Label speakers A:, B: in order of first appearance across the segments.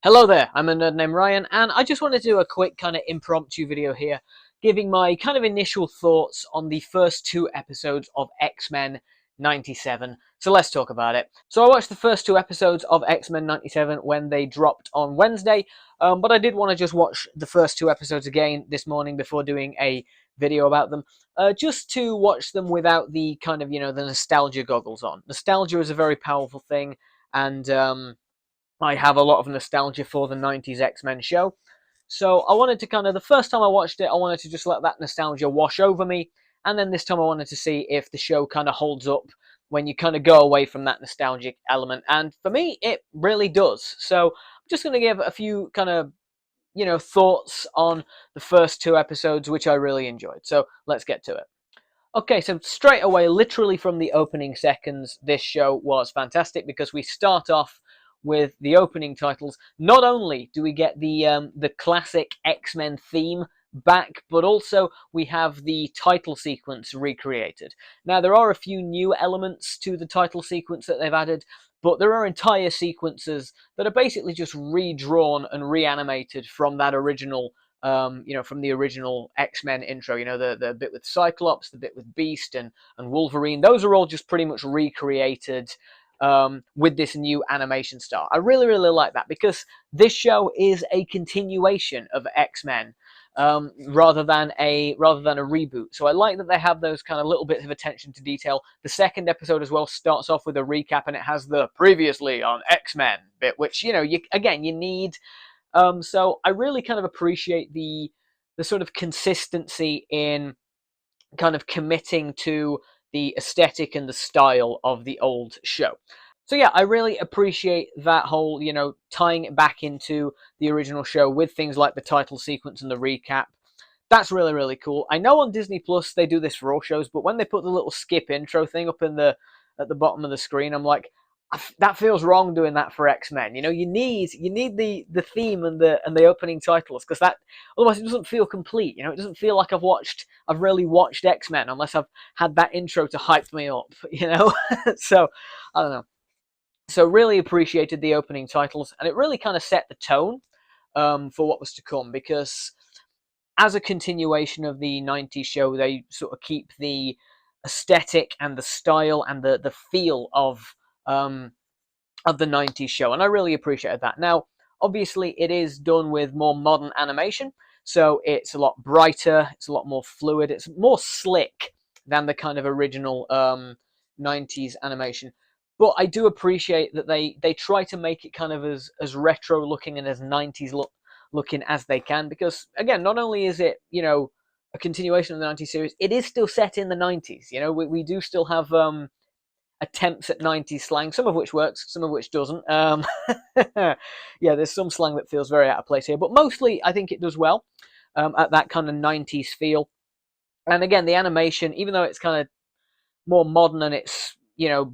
A: Hello there, I'm a nerd named Ryan, and I just wanted to do a quick kind of impromptu video here, giving my kind of initial thoughts on the first two episodes of X-Men 97. So let's talk about it. So I watched the first two episodes of X-Men 97 when they dropped on Wednesday, but I did want to just watch the first two episodes again this morning before doing a video about them, just to watch them without the kind of, the nostalgia goggles on. Nostalgia is a very powerful thing, and I have a lot of nostalgia for the 90s X-Men show. So I wanted to the first time I watched it, I wanted to just let that nostalgia wash over me. And then this time I wanted to see if the show kind of holds up when you kind of go away from that nostalgic element. And for me, it really does. So I'm just going to give a few thoughts on the first two episodes, which I really enjoyed. So let's get to it. Okay, so straight away, literally from the opening seconds, this show was fantastic because we start off with the opening titles. Not only do we get the classic X-Men theme back, but also we have the title sequence recreated. Now, there are a few new elements to the title sequence that they've added, but there are entire sequences that are basically just redrawn and reanimated from that original from the original X-Men intro, the bit with Cyclops, the bit with Beast and Wolverine. Those are all just pretty much recreated with this new animation style. I really, really like that because this show is a continuation of X-Men rather than a reboot. So I like that they have those kind of little bits of attention to detail. The second episode as well starts off with a recap, and it has the previously on X-Men bit, which you need. So I really kind of appreciate the sort of consistency in kind of committing to the aesthetic and the style of the old show. So yeah, I really appreciate that whole, tying it back into the original show with things like the title sequence and the recap. That's really, really cool. I know on Disney Plus they do this for all shows, but when they put the little skip intro thing up at the bottom of the screen, I'm like, that feels wrong doing that for X-Men. You need the theme and the opening titles, because that otherwise it doesn't feel complete. It doesn't feel like I've really watched X-Men unless I've had that intro to hype me up. So I don't know. So really appreciated the opening titles, and it really kind of set the tone for what was to come, because as a continuation of the 90s show, they sort of keep the aesthetic and the style and the feel of the 90s show, and I really appreciated that. Now, obviously, it is done with more modern animation, so it's a lot brighter, it's a lot more fluid, it's more slick than the kind of original 90s animation. But I do appreciate that they try to make it kind of as retro looking and as 90s looking as they can, because again, not only is it a continuation of the 90s series, it is still set in the 90s. We do still have attempts at 90s slang, some of which works, some of which doesn't. Yeah, there's some slang that feels very out of place here, but mostly I think it does well at that kind of 90s feel. And again, the animation, even though it's kind of more modern and it's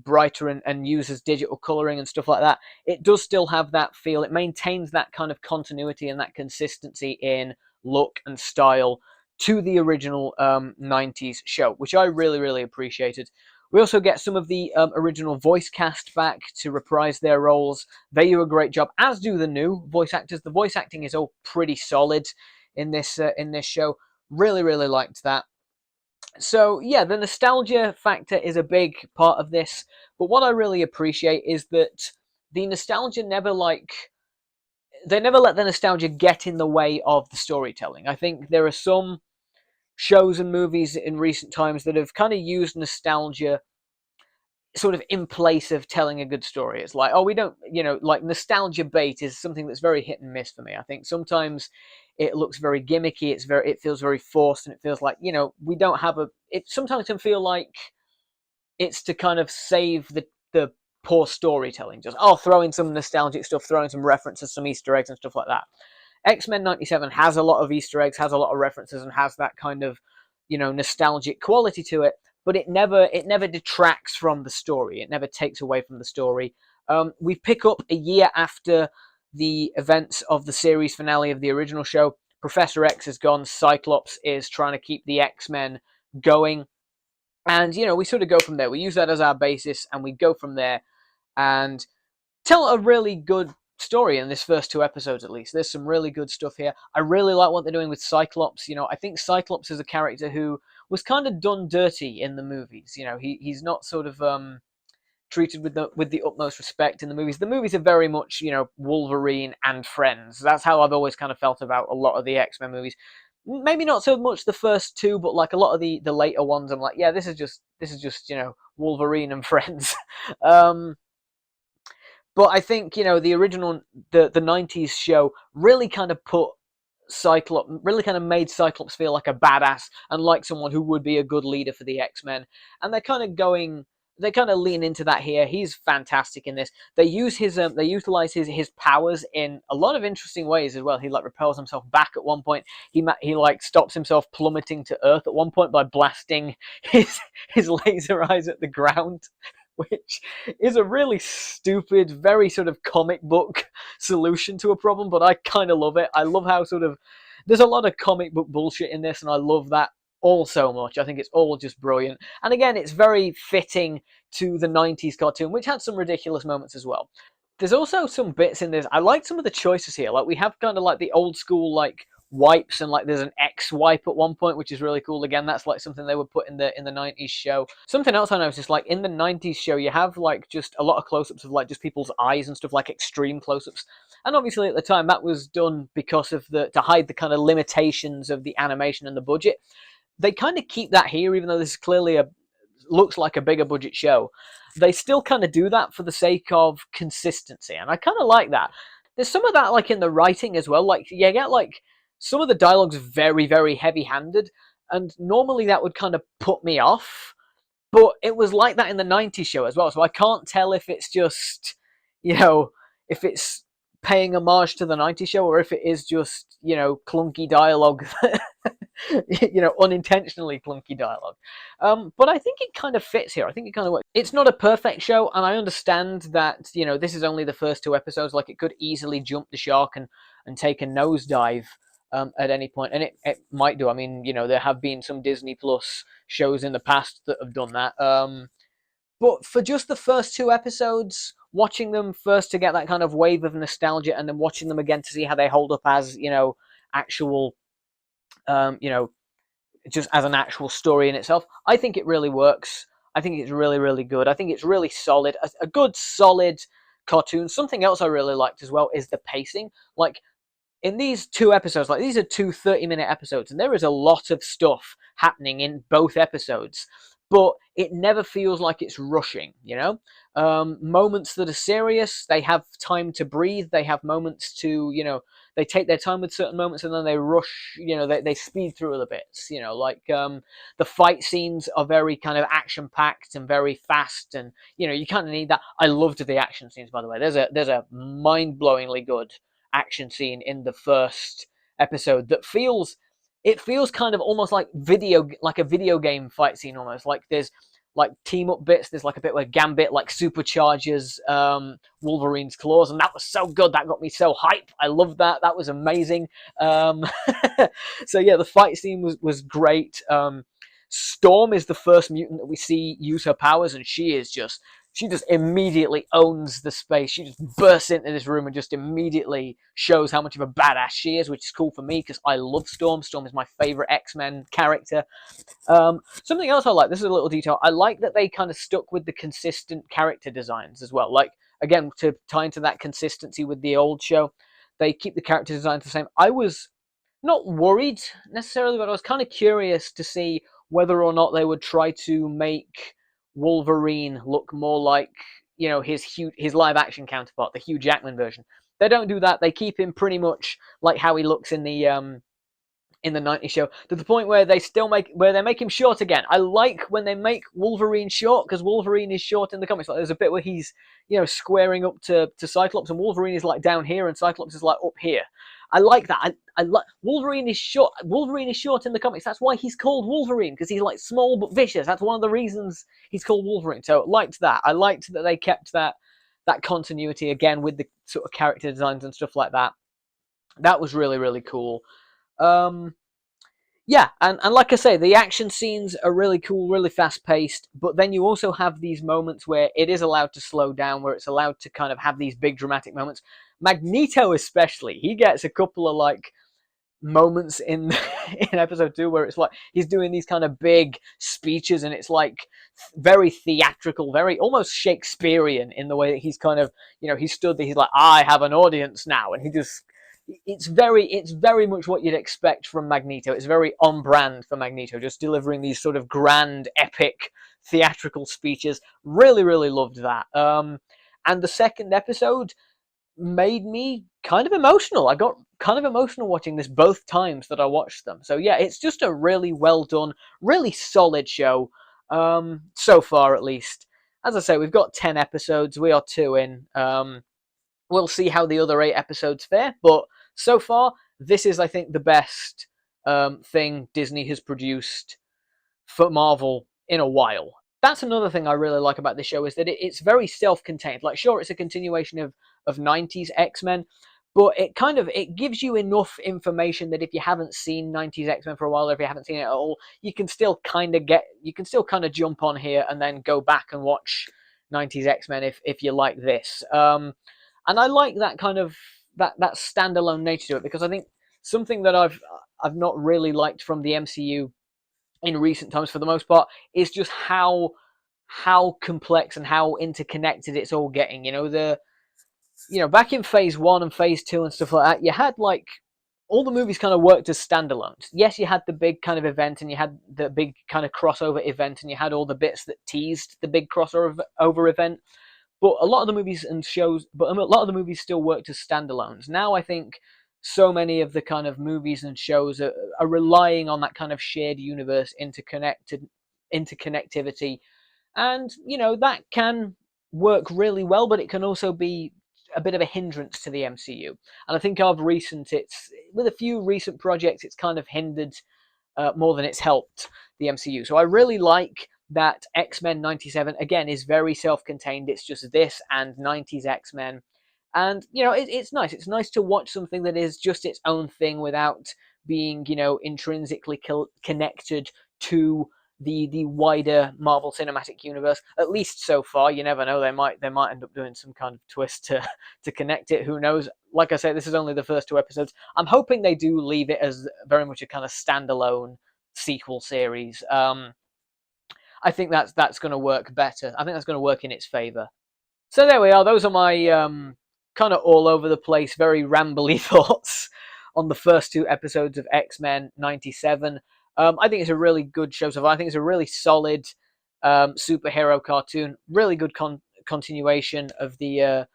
A: brighter and uses digital coloring and stuff like that, it does still have that feel. It maintains that kind of continuity and that consistency in look and style to the original 90s show, which I really, really appreciated. We also get some of the original voice cast back to reprise their roles. They do a great job, as do the new voice actors. The voice acting is all pretty solid in this show. Really, really liked that. So yeah, the nostalgia factor is a big part of this, but what I really appreciate is that the nostalgia they never let the nostalgia get in the way of the storytelling. I think there are some shows and movies in recent times that have kind of used nostalgia sort of in place of telling a good story. It's like, oh, we don't, like nostalgia bait is something that's very hit and miss for me. I think sometimes it looks very gimmicky. It feels very forced, and it feels like, we don't have it sometimes can feel like it's to kind of save the poor storytelling. Just, throw in some nostalgic stuff, throw in some references, some Easter eggs and stuff like that. X-Men 97 has a lot of Easter eggs, has a lot of references, and has that kind of, nostalgic quality to it, but it never detracts from the story. It never takes away from the story. We pick up a year after the events of the series finale of the original show. Professor X is gone. Cyclops is trying to keep the X-Men going. And, we sort of go from there. We use that as our basis, and we go from there and tell a really good story in this first 2 episodes, at least. There's some really good stuff here. I really like what they're doing with Cyclops. I think Cyclops is a character who was kind of done dirty in the movies. He's not sort of treated with the utmost respect in the movies. The movies are very much, Wolverine and friends. That's how I've always kind of felt about a lot of the X-Men movies. Maybe not so much the first two, but like a lot of the later ones, I'm like, yeah, this is just Wolverine and friends. But I think the original the '90s show really kind of made Cyclops feel like a badass and like someone who would be a good leader for the X-Men. And they kind of lean into that here. He's fantastic in this. They utilize his powers in a lot of interesting ways as well. He like repels himself back at one point. He like stops himself plummeting to Earth at one point by blasting his laser eyes at the ground, which is a really stupid, very sort of comic book solution to a problem, but I kind of love it. I love how there's a lot of comic book bullshit in this, and I love that all so much. I think it's all just brilliant. And again, it's very fitting to the '90s cartoon, which had some ridiculous moments as well. There's also some bits in this. I like some of the choices here. Like, we have kind of like the old school, like, wipes, and like there's an X wipe at one point, which is really cool. Again, that's like something they would put in the '90s show. Something else I noticed, like in the '90s show, you have like just a lot of close-ups of like just people's eyes and stuff, like extreme close-ups. And obviously at the time that was done because of to hide the kind of limitations of the animation and the budget. They kind of keep that here, even though this is clearly looks like a bigger budget show. They still kind of do that for the sake of consistency, and I kind of like that. There's some of that like in the writing as well. Like, you get like some of the dialogue's very, very heavy-handed, and normally that would kind of put me off, but it was like that in the '90s show as well, so I can't tell if it's just, if it's paying homage to the '90s show, or if it is just, clunky dialogue, unintentionally clunky dialogue. But I think it kind of fits here. I think it kind of works. It's not a perfect show, and I understand that, this is only the first 2 episodes. Like, it could easily jump the shark and take a nosedive at any point, and it might do. I mean, there have been some Disney Plus shows in the past that have done that. But for just the first 2 episodes, watching them first to get that kind of wave of nostalgia, and then watching them again to see how they hold up as, actual, just as an actual story in itself, I think it really works. I think it's really, really good. I think it's really solid. A good, solid cartoon. Something else I really liked as well is the pacing. Like, in these 2 episodes, like, these are 30-minute episodes, and there is a lot of stuff happening in both episodes, but it never feels like it's rushing, moments that are serious, they have time to breathe. They have moments to, they take their time with certain moments, and then they rush, they speed through the bits, like, the fight scenes are very kind of action-packed and very fast, and, you kind of need that. I loved the action scenes, by the way. There's a mind-blowingly good action scene in the first episode that feels kind of almost like a video game fight scene almost. Like, there's like team up bits. There's like a bit where Gambit like supercharges Wolverine's claws, and that was so good. That got me so hype. I loved that. That was amazing. So yeah, the fight scene was great. Storm is the first mutant that we see use her powers, and she just immediately owns the space. She just bursts into this room and just immediately shows how much of a badass she is, which is cool for me because I love Storm. Storm is my favorite X-Men character. Something else I like, this is a little detail, I like that they kind of stuck with the consistent character designs as well. Like, again, to tie into that consistency with the old show, they keep the character designs the same. I was not worried necessarily, but I was kind of curious to see whether or not they would try to make Wolverine look more like, his live action counterpart, the Hugh Jackman version. They don't do that. They keep him pretty much like how he looks in the '90s show, to the point where they make him short again. I like when they make Wolverine short, because Wolverine is short in the comics. Like, there's a bit where he's, squaring up to Cyclops, and Wolverine is like down here, and Cyclops is like up here. I like that. I like Wolverine is short. Wolverine is short in the comics. That's why he's called Wolverine, because he's like small but vicious. That's one of the reasons he's called Wolverine. So I liked that. I liked that they kept that continuity again with the sort of character designs and stuff like that. That was really, really cool. Yeah, and like I say, the action scenes are really cool, really fast-paced, but then you also have these moments where it is allowed to slow down, where it's allowed to kind of have these big dramatic moments. Magneto especially, he gets a couple of like moments in in episode 2 where it's like he's doing these kind of big speeches, and it's like very theatrical, very almost Shakespearean in the way that he's kind of, he stood there, he's like, I have an audience now, and he just, it's very much what you'd expect from Magneto. It's very on brand for Magneto, just delivering these sort of grand, epic, theatrical speeches. Really, really loved that. And the second episode made me kind of emotional. I got kind of emotional watching this both times that I watched them. So yeah, it's just a really well done, really solid show, so far at least. As I say, we've got 10 episodes. We are 2 in. We'll see how the other 8 episodes fare, but so far, this is, I think, the best thing Disney has produced for Marvel in a while. That's another thing I really like about this show, is that it's very self-contained. Like, sure, it's a continuation of 90s X-Men, but it gives you enough information that if you haven't seen 90s X-Men for a while, or if you haven't seen it at all, you can still kind of jump on here and then go back and watch 90s X-Men if you like this. And I like that kind of that standalone nature to it, because I think something that I've not really liked from the MCU in recent times, for the most part, is just how complex and how interconnected it's all getting. Back in Phase 1 and Phase 2 and stuff like that, you had like all the movies kind of worked as standalones. Yes, you had the big kind of event, and you had the big kind of crossover event, and you had all the bits that teased the big crossover event. But a lot of the movies still worked as standalones. Now I think so many of the kind of movies and shows are relying on that kind of shared universe interconnectivity, and that can work really well, but it can also be a bit of a hindrance to the MCU. And I think it's with a few recent projects, it's kind of hindered more than it's helped the MCU. So I really like that X-Men 97, again, is very self-contained. It's just this and 90s X-Men. And, it's nice. It's nice to watch something that is just its own thing without being, intrinsically connected to the wider Marvel Cinematic Universe. At least so far. You never know. They might end up doing some kind of twist to connect it. Who knows? Like I say, this is only the first 2 episodes. I'm hoping they do leave it as very much a kind of standalone sequel series. I think that's going to work better. I think that's going to work in its favor. So there we are. Those are my kind of all over the place, very rambly thoughts on the first 2 episodes of X-Men 97. I think it's a really good show so far. I think it's a really solid superhero cartoon. Really good continuation of the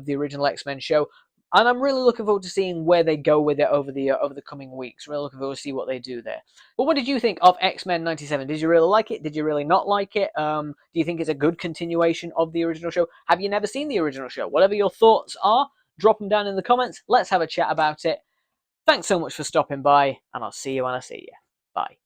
A: original X-Men show. And I'm really looking forward to seeing where they go with it over the coming weeks. Really looking forward to see what they do there. But what did you think of X-Men 97? Did you really like it? Did you really not like it? Do you think it's a good continuation of the original show? Have you never seen the original show? Whatever your thoughts are, drop them down in the comments. Let's have a chat about it. Thanks so much for stopping by, and I'll see you when I see you. Bye.